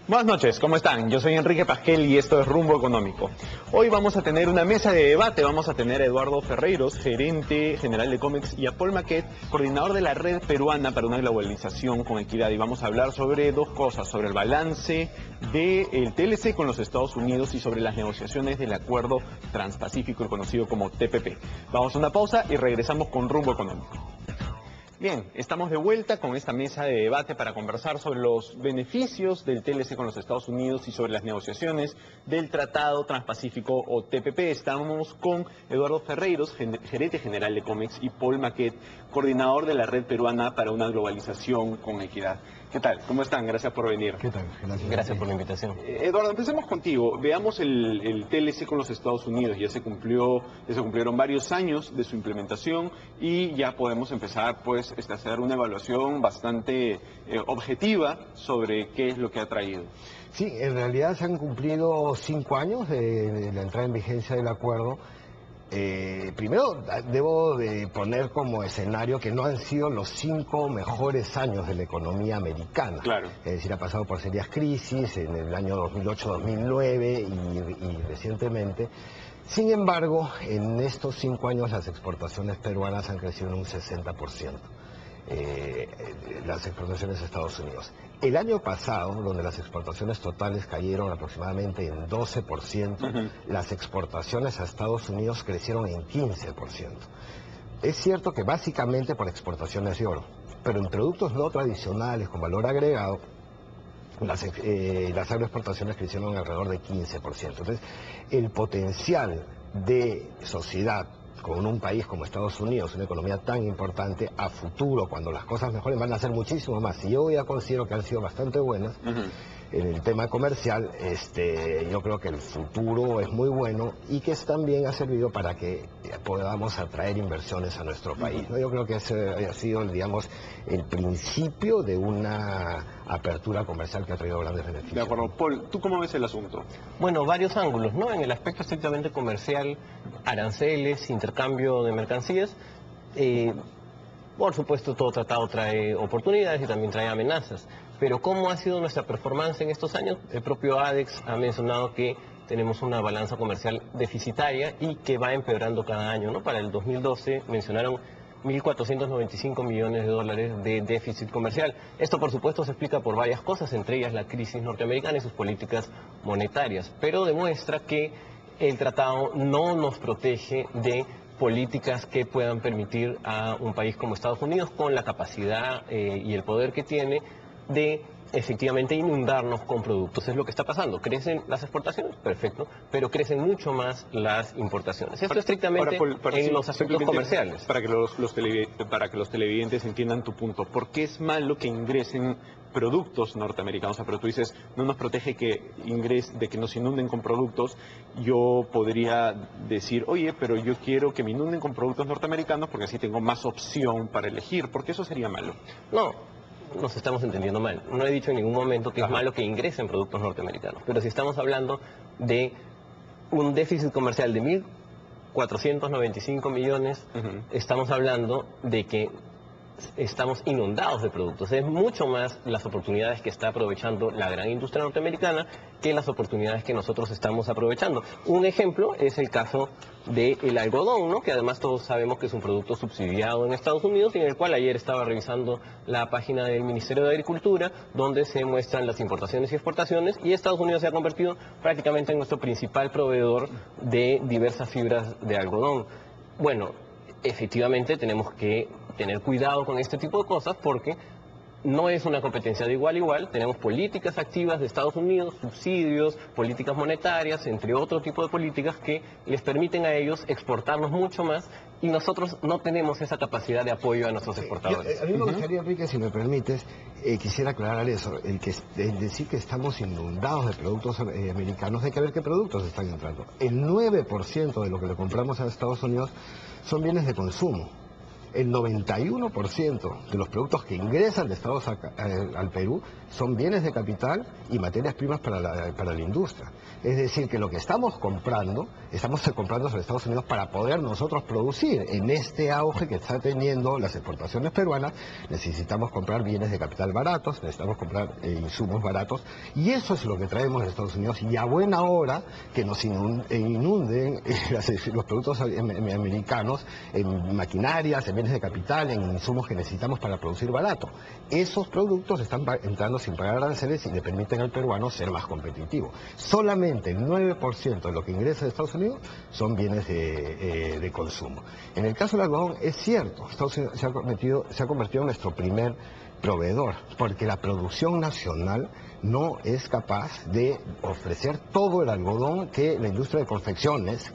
Buenas noches, ¿cómo están? Yo soy Enrique Pasquel y esto es Rumbo Económico. Hoy vamos a tener una mesa de debate, vamos a tener a Eduardo Ferreiros, gerente general de Comex, y a Paul Maquet, coordinador de la Red Peruana para una Globalización con Equidad. Y vamos a hablar sobre dos cosas, sobre el balance del TLC con los Estados Unidos y sobre las negociaciones del Acuerdo Transpacífico, el conocido como TPP. Vamos a una pausa y regresamos con Rumbo Económico. Bien, estamos de vuelta con esta mesa de debate para conversar sobre los beneficios del TLC con los Estados Unidos y sobre las negociaciones del Tratado Transpacífico o TPP. Estamos con Eduardo Ferreiros, gerente general de Comex, y Paul Maquet, coordinador de la Red Peruana para una Globalización con Equidad. ¿Qué tal? ¿Cómo están? Gracias por venir. ¿Qué tal? Gracias por la invitación. Eduardo, empecemos contigo. Veamos el TLC con los Estados Unidos. Ya se cumplieron varios años de su implementación y ya podemos empezar pues a hacer una evaluación bastante objetiva sobre qué es lo que ha traído. Sí, en realidad se han cumplido 5 años de la entrada en vigencia del acuerdo. Primero debo de poner como escenario que no han sido los 5 mejores años de la economía americana. Claro. Es decir, ha pasado por serias crisis en el año 2008-2009 y recientemente. Sin embargo, en estos 5 años las exportaciones peruanas han crecido en un 60%. Las exportaciones a Estados Unidos. El año pasado, donde las exportaciones totales cayeron aproximadamente en 12%, las exportaciones a Estados Unidos crecieron en 15%. Es cierto que básicamente por exportaciones de oro, pero en productos no tradicionales con valor agregado, las agroexportaciones crecieron alrededor de 15%. Entonces, el potencial de sociedad con un país como Estados Unidos, una economía tan importante, a futuro, cuando las cosas mejoren, van a ser muchísimo más. Y yo ya considero que han sido bastante buenas. En el tema comercial, yo creo que el futuro es muy bueno y que también ha servido para que podamos atraer inversiones a nuestro país, ¿no? Yo creo que ese ha sido, digamos, el principio de una apertura comercial que ha traído grandes beneficios. De acuerdo. Paul, ¿tú cómo ves el asunto? Bueno, varios ángulos, ¿no? En el aspecto estrictamente comercial, aranceles, intercambio de mercancías. Por supuesto, todo tratado trae oportunidades y también trae amenazas. Pero ¿cómo ha sido nuestra performance en estos años? El propio ADEX ha mencionado que tenemos una balanza comercial deficitaria y que va empeorando cada año, ¿no? Para el 2012 mencionaron 1.495 millones de dólares de déficit comercial. Esto, por supuesto, se explica por varias cosas, entre ellas la crisis norteamericana y sus políticas monetarias, pero demuestra que el tratado no nos protege de políticas que puedan permitir a un país como Estados Unidos, con la capacidad y el poder que tiene, de efectivamente inundarnos con productos. Es lo que está pasando. Crecen las exportaciones, perfecto, pero crecen mucho más las importaciones. Esto estrictamente en los aspectos comerciales. Para que los televidentes entiendan tu punto, ¿por qué es malo que ingresen productos norteamericanos? O sea, pero tú dices, no nos protege de que nos inunden con productos. Yo podría decir, oye, pero yo quiero que me inunden con productos norteamericanos porque así tengo más opción para elegir. ¿Por qué eso sería malo? No. Nos estamos entendiendo mal. No he dicho en ningún momento que es malo que ingresen productos norteamericanos, pero si estamos hablando de un déficit comercial de 1.495 millones, estamos hablando de que estamos inundados de productos. Es mucho más las oportunidades que está aprovechando la gran industria norteamericana que las oportunidades que nosotros estamos aprovechando. Un ejemplo es el caso del algodón, ¿no? Que además todos sabemos que es un producto subsidiado en Estados Unidos y en el cual ayer estaba revisando la página del Ministerio de Agricultura, donde se muestran las importaciones y exportaciones, y Estados Unidos se ha convertido prácticamente en nuestro principal proveedor de diversas fibras de algodón. Bueno, efectivamente tenemos que tener cuidado con este tipo de cosas porque no es una competencia de igual a igual. Tenemos políticas activas de Estados Unidos, subsidios, políticas monetarias, entre otro tipo de políticas que les permiten a ellos exportarnos mucho más y nosotros no tenemos esa capacidad de apoyo a nuestros exportadores. A mí me gustaría, Enrique, si me permites, quisiera aclarar eso, el decir que estamos inundados de productos americanos. Hay que ver qué productos están entrando. El 9% de lo que le compramos a Estados Unidos son bienes de consumo. El 91% de los productos que ingresan de Estados al Perú son bienes de capital y materias primas para la industria. Es decir, que lo que estamos comprando sobre Estados Unidos para poder nosotros producir. En este auge que está teniendo las exportaciones peruanas, necesitamos comprar bienes de capital baratos, necesitamos comprar insumos baratos, y eso es lo que traemos de Estados Unidos, y a buena hora que nos inunden los productos americanos en maquinarias, en bienes de capital, en insumos que necesitamos para producir barato. Esos productos están entrando sin pagar aranceles y le permiten al peruano ser más competitivo. Solamente el 9% de lo que ingresa de Estados Unidos son bienes de consumo. En el caso del algodón es cierto, Estados Unidos se ha convertido en nuestro primer proveedor, porque la producción nacional no es capaz de ofrecer todo el algodón que la industria de confecciones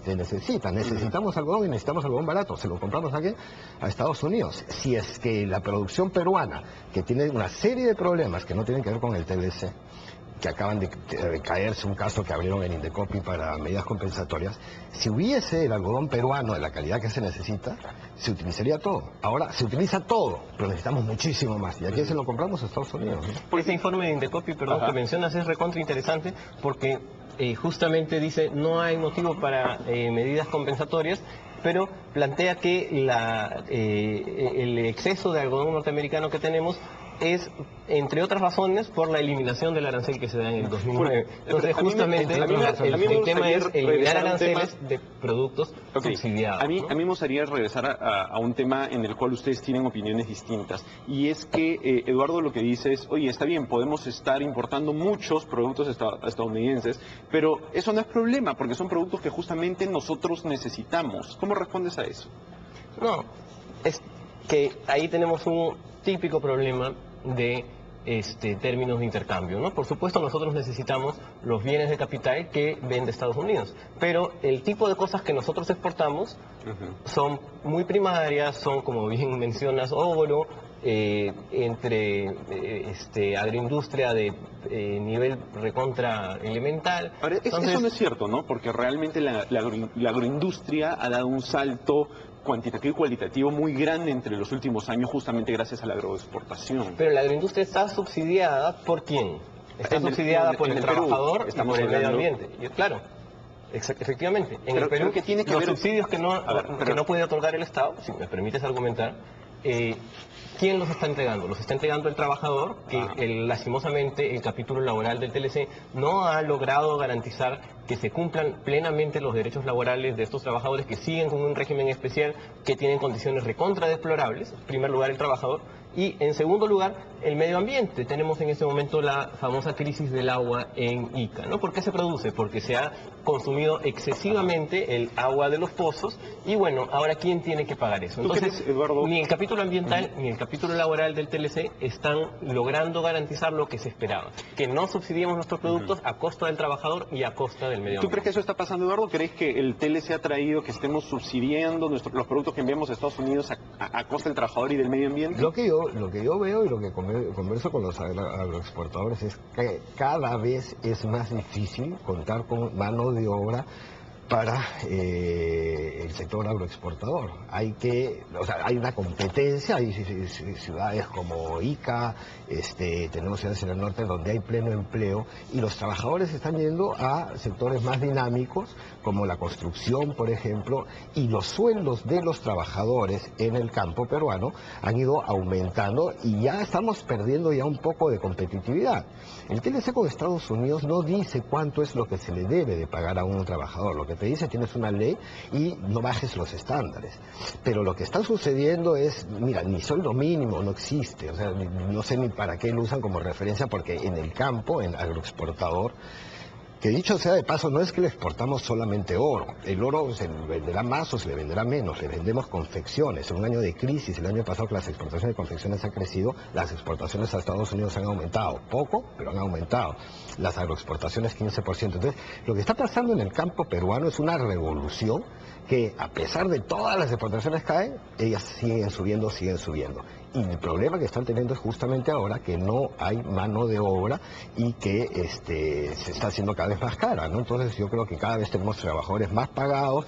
necesita. Necesitamos algodón y necesitamos algodón barato, se lo compramos aquí a Estados Unidos. Si es que la producción peruana, que tiene una serie de problemas que no tienen que ver con el TLC, que acaban de caerse un caso que abrieron en Indecopi para medidas compensatorias, si hubiese el algodón peruano de la calidad que se necesita, se utilizaría todo. Ahora se utiliza todo, pero necesitamos muchísimo más. ¿Y aquí se lo compramos a Estados Unidos? Por ese informe de Indecopi, perdón, que mencionas, es recontra interesante porque justamente dice no hay motivo para medidas compensatorias, pero plantea que el exceso de algodón norteamericano que tenemos es, entre otras razones, por la eliminación del arancel que se da en el 2009. Entonces, justamente, el tema es eliminar aranceles de productos subsidiados. A mí me gustaría regresar a un tema en el cual ustedes tienen opiniones distintas. Y es que Eduardo lo que dice es, oye, está bien, podemos estar importando muchos productos estadounidenses, pero eso no es problema, porque son productos que justamente nosotros necesitamos. ¿Cómo respondes a eso? No, es que ahí tenemos un típico problema de términos de intercambio, ¿no? Por supuesto, nosotros necesitamos los bienes de capital que vende Estados Unidos, pero el tipo de cosas que nosotros exportamos son muy primarias, son, como bien mencionas, oro, entre agroindustria de nivel recontra elemental. Ahora, Entonces, eso no es cierto, ¿no? Porque realmente la agroindustria ha dado un salto cuantitativo y cualitativo muy grande entre los últimos años, justamente gracias a la agroexportación. Pero la agroindustria está subsidiada ¿por quién? Está subsidiada por el trabajador y por el medio ambiente. Claro, efectivamente. En el Perú, los subsidios que no puede otorgar el Estado, si me permites argumentar, ¿quién los está entregando? Los está entregando el trabajador, que lastimosamente el capítulo laboral del TLC no ha logrado garantizar que se cumplan plenamente los derechos laborales de estos trabajadores que siguen con un régimen especial, que tienen condiciones recontra deplorables. En primer lugar, el trabajador. Y en segundo lugar, el medio ambiente. Tenemos en este momento la famosa crisis del agua en Ica, ¿no? ¿Por qué se produce? Porque se ha consumido excesivamente el agua de los pozos y bueno, ahora ¿quién tiene que pagar eso? Entonces, Eduardo, ni el capítulo ambiental ni el capítulo laboral del TLC están logrando garantizar lo que se esperaba, que no subsidiemos nuestros productos a costa del trabajador y a costa del medio ambiente. ¿Tú crees que eso está pasando, Eduardo? ¿Crees que el TLC ha traído que estemos subsidiando los productos que enviamos a Estados Unidos a costa del trabajador y del medio ambiente? Lo que yo veo y lo que converso con los agroexportadores es que cada vez es más difícil contar con mano de obra para el sector agroexportador. Hay una competencia, hay ciudades como Ica, tenemos ciudades en el norte donde hay pleno empleo y los trabajadores están yendo a sectores más dinámicos como la construcción, por ejemplo, y los sueldos de los trabajadores en el campo peruano han ido aumentando y ya estamos perdiendo ya un poco de competitividad. El TLC con Estados Unidos no dice cuánto es lo que se le debe de pagar a un trabajador, lo que te dice tienes una ley y no bajes los estándares. Pero lo que está sucediendo es, mira, ni sueldo mínimo no existe, o sea, no sé ni para qué lo usan como referencia porque en el campo, en agroexportador, que dicho sea de paso, no es que le exportamos solamente oro. El oro se le venderá más o se le venderá menos. Le vendemos confecciones. En un año de crisis, el año pasado que las exportaciones de confecciones han crecido, las exportaciones a Estados Unidos han aumentado. Poco, pero han aumentado. Las agroexportaciones 15%. Entonces, lo que está pasando en el campo peruano es una revolución que, a pesar de todas las exportaciones caen, ellas siguen subiendo. Y el problema que están teniendo es justamente ahora que no hay mano de obra y que se está haciendo cada vez más cara, ¿no? Entonces yo creo que cada vez tenemos trabajadores más pagados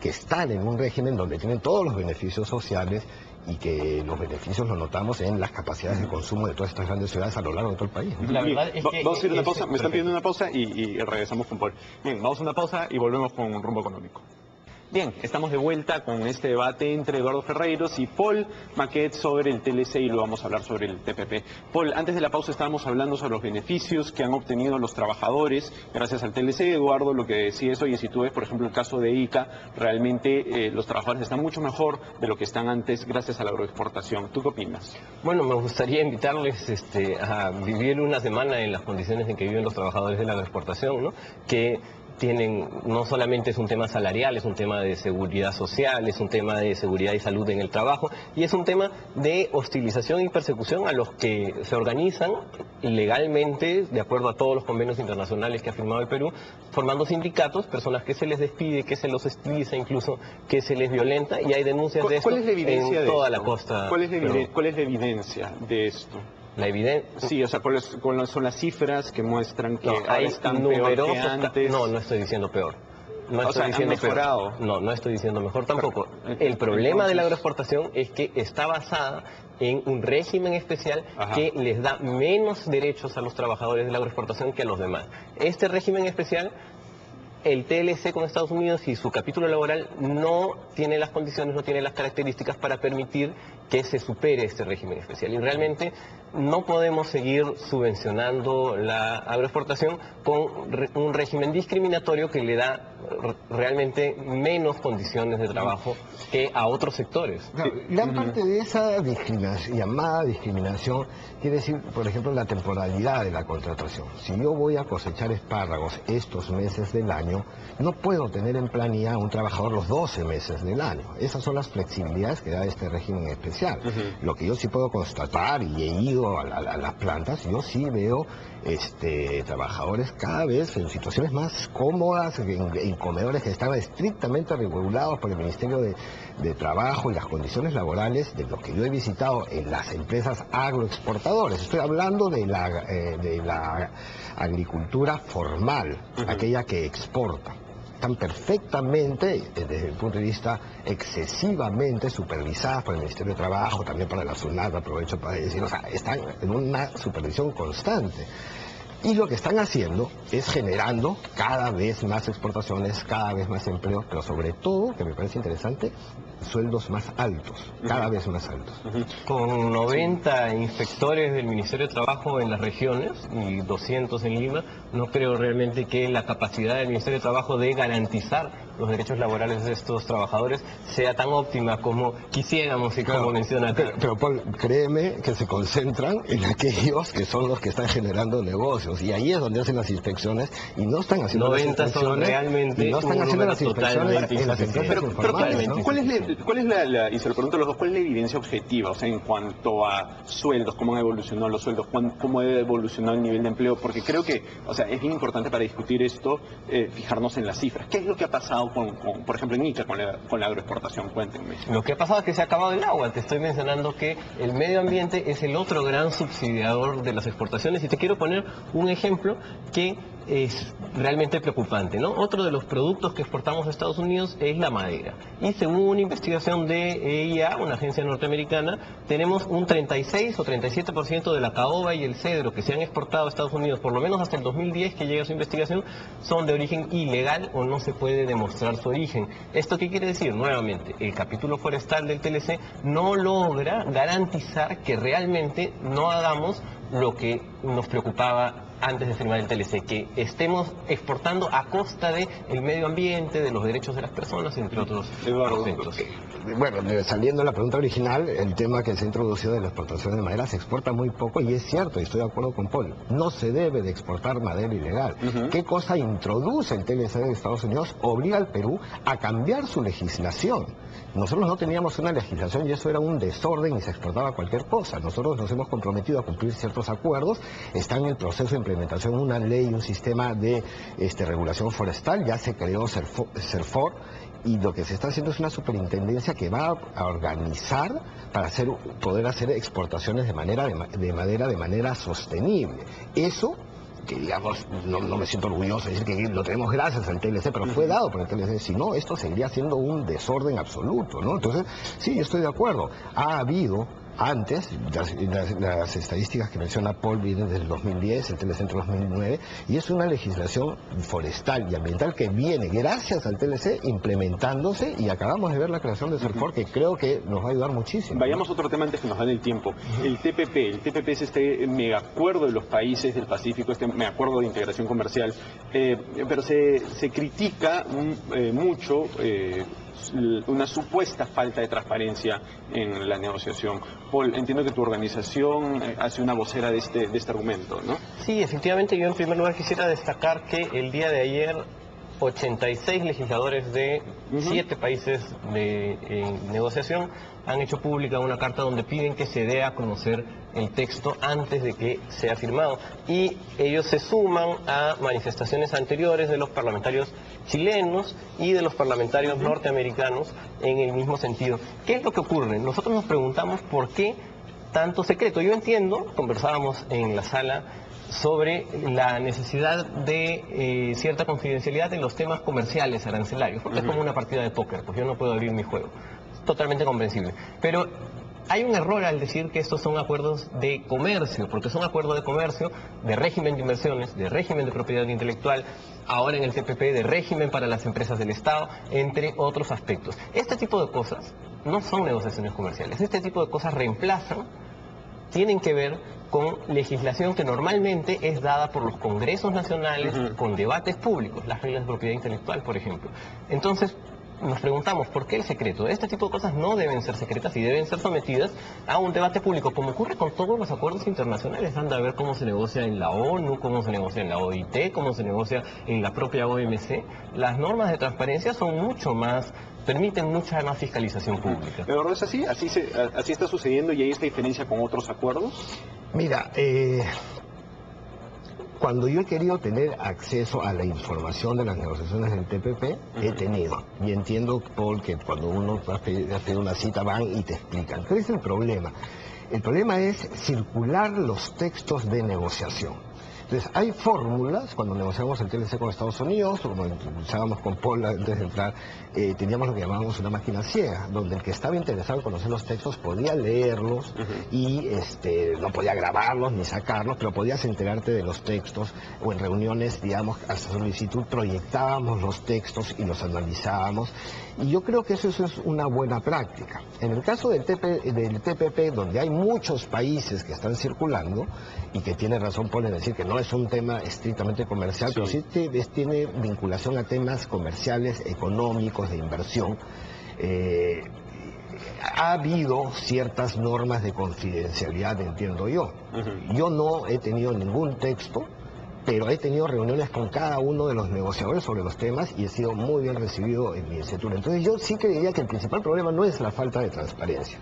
que están en un régimen donde tienen todos los beneficios sociales y que los beneficios los notamos en las capacidades de consumo de todas estas grandes ciudades a lo largo de todo el país, ¿no? La verdad es que vamos a ir a una pausa, me están pidiendo una pausa y regresamos con Paul. Bien, vamos a una pausa y volvemos con Rumbo Económico. Bien, estamos de vuelta con este debate entre Eduardo Ferreiros y Paul Maquet sobre el TLC y luego vamos a hablar sobre el TPP. Paul, antes de la pausa estábamos hablando sobre los beneficios que han obtenido los trabajadores gracias al TLC. Eduardo lo que decía es, oye, si tú ves, por ejemplo, el caso de ICA, realmente los trabajadores están mucho mejor de lo que están antes gracias a la agroexportación. ¿Tú qué opinas? Bueno, me gustaría invitarles a vivir una semana en las condiciones en que viven los trabajadores de la agroexportación, ¿no? Que no solamente es un tema salarial, es un tema de seguridad social, es un tema de seguridad y salud en el trabajo, y es un tema de hostilización y persecución a los que se organizan legalmente, de acuerdo a todos los convenios internacionales que ha firmado el Perú, formando sindicatos, personas que se les despide, que se los hostiliza, incluso que se les violenta, y hay denuncias de esto ¿Cuál es la evidencia en de toda esto? la costa. ¿Cuál es la evidencia de esto? La evidencia. Sí, o sea, ¿cuáles son las cifras que muestran que ahora hay están peor que numerosos antes? No estoy diciendo peor. No O sea, estoy diciendo ¿han mejorado? peor. No estoy diciendo mejor tampoco. Pero, el problema de la entonces... agroexportación es que está basada en un régimen especial Ajá. que les da menos derechos a los trabajadores de la agroexportación que a los demás. Este régimen especial, el TLC con Estados Unidos y su capítulo laboral no tiene las condiciones, no tiene las características para permitir que se supere este régimen especial. Y realmente no podemos seguir subvencionando la agroexportación con un régimen discriminatorio que le da realmente menos condiciones de trabajo que a otros sectores. Claro, gran parte de esa llamada discriminación quiere decir, por ejemplo, la temporalidad de la contratación. Si yo voy a cosechar espárragos estos meses del año, no puedo tener en planilla a un trabajador los 12 meses del año. Esas son las flexibilidades que da este régimen especial. Lo que yo sí puedo constatar, y he ido a las plantas, yo sí veo trabajadores cada vez en situaciones más cómodas, en comedores que están estrictamente regulados por el Ministerio de Trabajo y las condiciones laborales de los que yo he visitado en las empresas agroexportadoras. Estoy hablando de la agricultura formal, aquella que exporta. Están perfectamente, desde el punto de vista excesivamente supervisadas por el Ministerio de Trabajo, también por la SUNAT, aprovecho para decir, o sea, están en una supervisión constante. Y lo que están haciendo es generando cada vez más exportaciones, cada vez más empleo, pero sobre todo, que me parece interesante, sueldos más altos, cada vez más altos. Con 90 inspectores del Ministerio de Trabajo en las regiones y 200 en Lima, no creo realmente que la capacidad del Ministerio de Trabajo de garantizar los derechos laborales de estos trabajadores sea tan óptima como quisiéramos y como menciona acá. Pero Paul, créeme que se concentran en aquellos que son los que están generando negocios, y ahí es donde hacen las inspecciones y no están haciendo 90 las inspecciones. son realmente Y no están un haciendo número las inspecciones totalmente en las empresas Pero informales, ¿no? ¿cuál es la, y se lo pregunto a los dos, cuál es la evidencia objetiva, o sea, en cuanto a sueldos, cómo han evolucionado los sueldos, cómo ha evolucionado el nivel de empleo? Porque creo que, o sea, es bien importante para discutir esto, fijarnos en las cifras. ¿Qué es lo que ha pasado por ejemplo, en ICA con la agroexportación? Cuéntenme. Lo que ha pasado es que se ha acabado el agua. Te estoy mencionando que el medio ambiente es el otro gran subsidiador de las exportaciones, y te quiero poner un ejemplo que es realmente preocupante, ¿no? Otro de los productos que exportamos a Estados Unidos es la madera. Y según una investigación de EIA, una agencia norteamericana, tenemos un 36 o 37% de la caoba y el cedro que se han exportado a Estados Unidos, por lo menos hasta el 2010 que llega su investigación, son de origen ilegal o no se puede demostrar su origen. ¿Esto qué quiere decir? Nuevamente, el capítulo forestal del TLC no logra garantizar que realmente no hagamos lo que nos preocupaba antes de firmar el TLC, que estemos exportando a costa del medio ambiente, de los derechos de las personas, entre otros aspectos. Bueno, saliendo de la pregunta original, el tema que se ha introducido de la exportación de madera se exporta muy poco, y es cierto, y estoy de acuerdo con Paul, no se debe de exportar madera ilegal. ¿Qué cosa introduce el TLC de Estados Unidos? Obliga al Perú a cambiar su legislación. Nosotros no teníamos una legislación y eso era un desorden y se exportaba cualquier cosa. Nosotros nos hemos comprometido a cumplir ciertos acuerdos, está en el proceso de implementación una ley, un sistema de regulación forestal, ya se creó CERFOR, y lo que se está haciendo es una superintendencia que va a organizar para poder hacer exportaciones de madera de manera sostenible. Eso que digamos, no me siento orgulloso de decir que lo tenemos gracias al TLC, pero fue dado por el TLC, si no, esto seguiría siendo un desorden absoluto, ¿no? Entonces, sí, yo estoy de acuerdo. Ha habido antes, las estadísticas que menciona Paul vienen desde el 2010, el TLC entre 2009, y es una legislación forestal y ambiental que viene gracias al TLC implementándose, y acabamos de ver la creación de CERFOR, que creo que nos va a ayudar muchísimo. Vayamos a otro tema antes que nos dan el tiempo. El TPP es este megacuerdo de los países del Pacífico, este megacuerdo de integración comercial, pero se critica mucho una supuesta falta de transparencia en la negociación. Paul, entiendo que tu organización hace una vocera de este argumento, ¿no? Sí, efectivamente, yo en primer lugar quisiera destacar que el día de ayer 86 legisladores de 7 países de negociación han hecho pública una carta donde piden que se dé a conocer el texto antes de que sea firmado, y ellos se suman a manifestaciones anteriores de los parlamentarios chilenos y de los parlamentarios norteamericanos en el mismo sentido. ¿Qué es lo que ocurre? Nosotros nos preguntamos por qué tanto secreto. Yo entiendo, conversábamos en la sala sobre la necesidad de cierta confidencialidad en los temas comerciales, arancelarios, porque es como una partida de póker, pues yo no puedo abrir mi juego. Totalmente comprensible. Pero hay un error al decir que estos son acuerdos de comercio, porque son acuerdos de comercio, de régimen de inversiones, de régimen de propiedad intelectual, ahora en el TPP de régimen para las empresas del Estado, entre otros aspectos. Este tipo de cosas no son negociaciones comerciales. Este tipo de cosas tienen que ver con legislación que normalmente es dada por los congresos nacionales con debates públicos, las reglas de propiedad intelectual, por ejemplo. Entonces, nos preguntamos por qué el secreto. Este tipo de cosas no deben ser secretas y deben ser sometidas a un debate público, como ocurre con todos los acuerdos internacionales. Anda a ver cómo se negocia en la ONU, cómo se negocia en la OIT, cómo se negocia en la propia OMC. Las normas de transparencia permiten mucha más fiscalización pública. ¿Pero es así? ¿Así está sucediendo y hay esta diferencia con otros acuerdos? Mira, cuando yo he querido tener acceso a la información de las negociaciones del TPP, he tenido. Y entiendo, Paul, que cuando uno va a pedir una cita van y te explican. ¿Cuál es el problema? El problema es circular los textos de negociación. Entonces, hay fórmulas, cuando negociamos el TLC con Estados Unidos, o como usábamos con Paul antes de entrar, teníamos lo que llamábamos una máquina ciega, donde el que estaba interesado en conocer los textos podía leerlos y no podía grabarlos ni sacarlos, pero podías enterarte de los textos, o en reuniones, digamos, a solicitud proyectábamos los textos y los analizábamos, y yo creo que eso es una buena práctica. En el caso del TPP, donde hay muchos países que están circulando, y que tiene razón Paul en decir que no es un tema estrictamente comercial, pero sí tiene vinculación a temas comerciales, económicos, de inversión. Ha habido ciertas normas de confidencialidad, entiendo yo. Yo no he tenido ningún texto, pero he tenido reuniones con cada uno de los negociadores sobre los temas y he sido muy bien recibido en mi instituto. Entonces yo sí creería que el principal problema no es la falta de transparencia.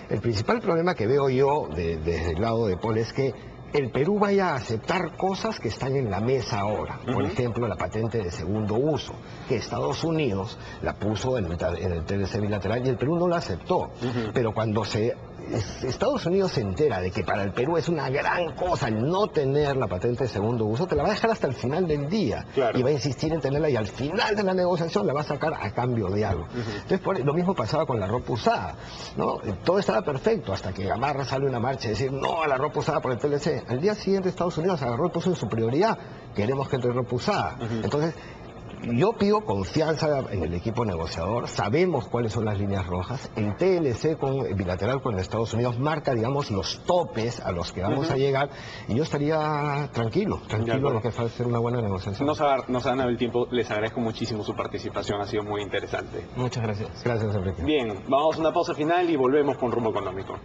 El principal problema que veo yo desde el lado de Paul es que el Perú vaya a aceptar cosas que están en la mesa ahora. Por ejemplo, la patente de segundo uso, que Estados Unidos la puso en el TLC bilateral y el Perú no la aceptó. Pero cuando Estados Unidos se entera de que para el Perú es una gran cosa el no tener la patente de segundo uso, te la va a dejar hasta el final del día. Y va a insistir en tenerla, y al final de la negociación la va a sacar a cambio de algo. Entonces, lo mismo pasaba con la ropa usada, ¿no? Todo estaba perfecto hasta que Gamarra sale una marcha y dice no a la ropa usada por el TLC. Al día siguiente Estados Unidos agarró y puso en su prioridad: queremos que entre ropa usada. Entonces, yo pido confianza en el equipo negociador, sabemos cuáles son las líneas rojas. El TLC bilateral con Estados Unidos marca, digamos, los topes a los que vamos a llegar, y yo estaría tranquilo lo que va a ser una buena negociación. Nos ha dado el tiempo, les agradezco muchísimo su participación, ha sido muy interesante. Muchas gracias. Gracias, Enrique. Bien, vamos a una pausa final y volvemos con Rumbo Económico.